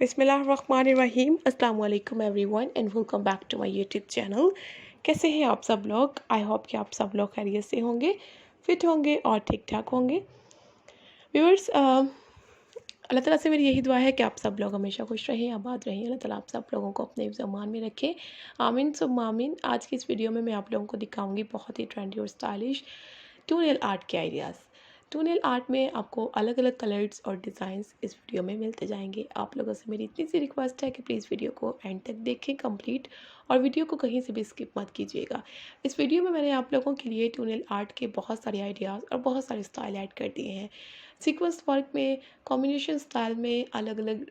बिस्मिल्लाहिर्रहमानिर्रहीम अस्सलाम वालेकुम everyone and welcome back to my YouTube channel. कैसे हैं आप सब लोग? आई होप कि आप सब लोग खैरियत से होंगे, फिट होंगे और ठीक ठाक होंगे। व्यूअर्स, अल्लाह ताला से मेरी यही दुआ है कि आप सब लोग हमेशा खुश रहें, आबाद रहें। अल्लाह ताला आप सब लोगों को अपने ज़मान में रखे, आमीन सुम्मा आमीन। आज की इस वीडियो में मैं आप लोगों को दिखाऊंगी बहुत ही ट्रेंडी और स्टाइलिश टू नेल आर्ट के आइडियाज़। टू नेल आर्ट में आपको अलग अलग कलर्स और डिज़ाइंस इस वीडियो में मिलते जाएंगे। आप लोगों से मेरी इतनी सी रिक्वेस्ट है कि प्लीज़ वीडियो को एंड तक देखें कंप्लीट, और वीडियो को कहीं से भी स्किप मत कीजिएगा। इस वीडियो में मैंने आप लोगों के लिए टू नेल आर्ट के बहुत सारे आइडियाज़ और बहुत सारे स्टाइल ऐड कर दिए हैं। सीक्वेंस वर्क में, कॉम्बिनेशन स्टाइल में, अलग अलग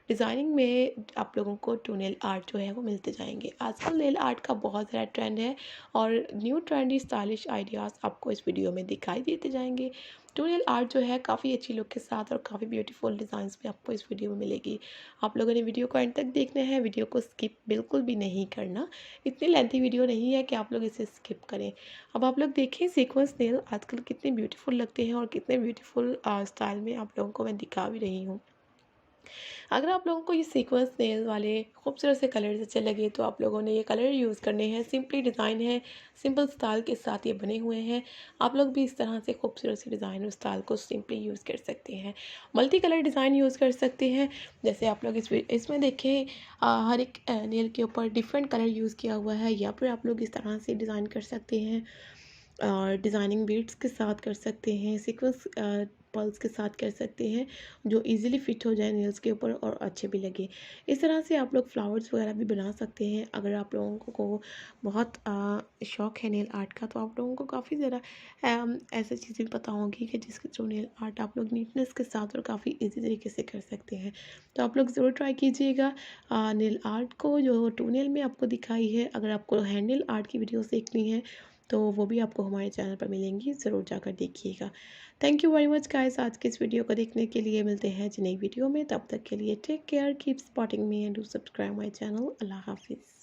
डिज़ाइनिंग में आप लोगों को टू नेल आर्ट जो है वो मिलते जाएंगे। आजकल नेल आर्ट का बहुत ज़्यादा ट्रेंड है और न्यू ट्रेंडी स्टाइलिश आइडियाज़ आपको इस वीडियो में दिखाई देते जाएंगे। टू नेल आर्ट जो है काफ़ी अच्छी लुक के साथ और काफ़ी ब्यूटीफुल डिज़ाइंस में आपको इस वीडियो में मिलेगी। आप लोगों ने वीडियो को एंड तक देखना है, वीडियो को स्किप बिल्कुल भी नहीं करना। इतनी लेंथी वीडियो नहीं है कि आप लोग इसे स्किप करें। अब आप लोग देखें सीक्वेंस नेल आजकल कितने ब्यूटीफुल लगते हैं और कितने ब्यूटीफुल स्टाइल में आप लोगों को मैं दिखा भी रही हूँ। अगर आप लोगों को ये सीक्वेंस नेल वाले खूबसूरत से कलर्स अच्छे लगे तो आप लोगों ने ये कलर यूज़ करने हैं। सिंपली डिज़ाइन है, सिंपल स्टाइल के साथ ये बने हुए हैं। आप लोग भी इस तरह से खूबसूरत सी डिज़ाइन और स्टाइल को सिंपली यूज़ कर सकते हैं। मल्टी कलर डिज़ाइन यूज़ कर सकते हैं। जैसे आप लोग इसमें देखें, हर एक नेल के ऊपर डिफरेंट कलर यूज़ किया हुआ है, या फिर आप लोग इस तरह से डिज़ाइन कर सकते हैं और डिज़ाइनिंग बीड्स के साथ कर सकते हैं, सीक्वेंस पल्स के साथ कर सकते हैं, जो इजीली फिट हो जाए नेल्स के ऊपर और अच्छे भी लगे। इस तरह से आप लोग फ्लावर्स वगैरह भी बना सकते हैं। अगर आप लोगों को बहुत शौक़ है नेल आर्ट का, तो आप लोगों को काफ़ी ज़्यादा ऐसी चीज़ें पता होंगी कि जिसके थ्रू नेल आर्ट आप लोग नीटनेस के साथ और काफ़ी ईजी तरीके से कर सकते हैं। तो आप लोग ज़रूर ट्राई कीजिएगा नेल आर्ट को, जो टू नेल में आपको दिखाई है। अगर आपको हैंड नेल आर्ट की वीडियोस देखनी है तो वो भी आपको हमारे चैनल पर मिलेंगी, ज़रूर जाकर देखिएगा। Thank you very much guys आज के इस वीडियो को देखने के लिए। मिलते हैं नई वीडियो में, तब तक के लिए take care, keep supporting me and do subscribe my channel. अल्लाह हाफिज़।